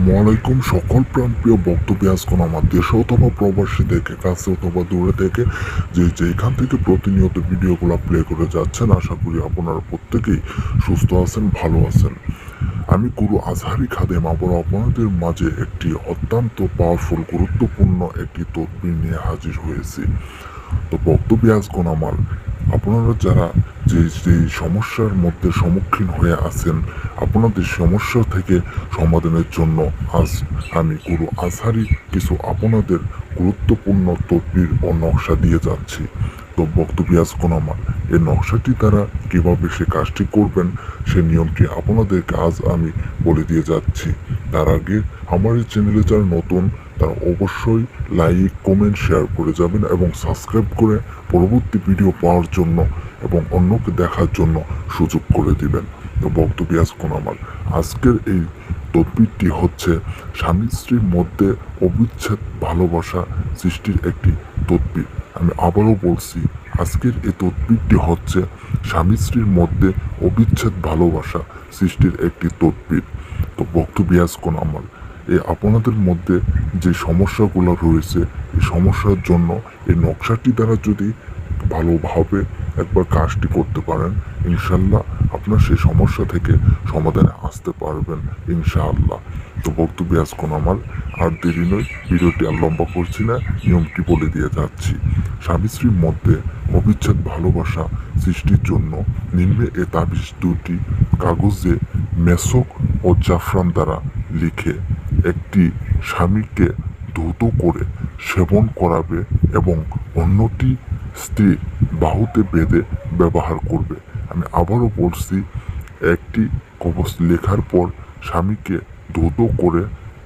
আসসালামু আলাইকুম সকল প্রাণপ্রিয় বক্তব্যে আজকে আমার দেশে অথবা প্রবাসী থেকে কাছে অথবা দূরে থেকে যেখান থেকে প্রতিনিয়ত ভিডিওগুলো প্লে করে যাচ্ছেন, আশা করি আপনারা প্রত্যেকেই সুস্থ আছেন, ভালো আছেন। আমি গুরু আজহারি খাদেম আবার আপনাদের মাঝে একটি অত্যন্ত পাওয়ারফুল গুরুত্বপূর্ণ একটি তদবির নিয়ে হাজির হয়েছি। তো বক্তব্যে আজকে আমার আপনারা যারা যে সমস্যার মধ্যে সম্মুখীন হয়ে আছেন, আপনাদের সমস্যা থেকে সমাধানের জন্য আজ আমি গুরু আজহারি কিছু আপনাদের গুরুত্বপূর্ণ তদবির ও নকশা দিয়ে যাচ্ছি। তো বক্তব্য আজকে আমার এই নকশাটি দ্বারা কিভাবে সে কাজটি করবেন সে নিয়মটি আপনাদেরকে আজ আমি বলে দিয়ে যাচ্ছি। তার আগে আমার এই চ্যানেলে যারা নতুন তারা অবশ্যই লাইক, কমেন্ট, শেয়ার করে যাবেন এবং সাবস্ক্রাইব করে পরবর্তী ভিডিও পাওয়ার জন্য এবং অন্যকে দেখার জন্য সুযোগ করে দিবেন। তো বক্তব্য আজকে আমার আজকের এই তদবিরটি হচ্ছে স্বামী স্ত্রীর মধ্যে অবিচ্ছেদ ভালোবাসা সৃষ্টির একটি তদবির। আমি আবারও বলছি, আজকের এই তদবিরটি হচ্ছে স্বামী স্ত্রীর মধ্যে অবিচ্ছেদ ভালোবাসা সৃষ্টির একটি তদবির। তো বক্তব্য আজকে আমার আপনাদের মধ্যে যে সমস্যাগুলো রয়েছে এই সমস্যার জন্য এই নকশাটি দ্বারা যদি ভালোভাবে একবার কাজটি করতে পারেন, ইনশাল্লাহ আপনার সেই সমস্যা থেকে সমাধানে আসতে পারবেন ইনশাআল্লাহ। তো বক্তব্য আজকে আমার আর দেরি নয়, ভিডিওটি আর লম্বা করছি না, নিয়মটি বলে দিয়ে যাচ্ছি। স্বামী স্ত্রীর মধ্যে অবিচ্ছেদ ভালোবাসা সৃষ্টির জন্য নিম্নে এ তাবিজ দুটি কাগজে মেসক ও জাফরান দ্বারা লিখে একটি স্বামীকে ধৌত করে সেবন করাবে এবং অন্যটি স্ত্রীর বাহুতে বেঁধে ব্যবহার করবে। আমি আবারও বলছি, একটি কবচ লেখার পর স্বামীকে ধৌত করে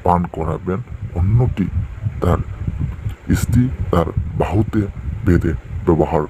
পান করাবেন, অন্যটি তার স্ত্রী তার বাহুতে বেঁধে ব্যবহার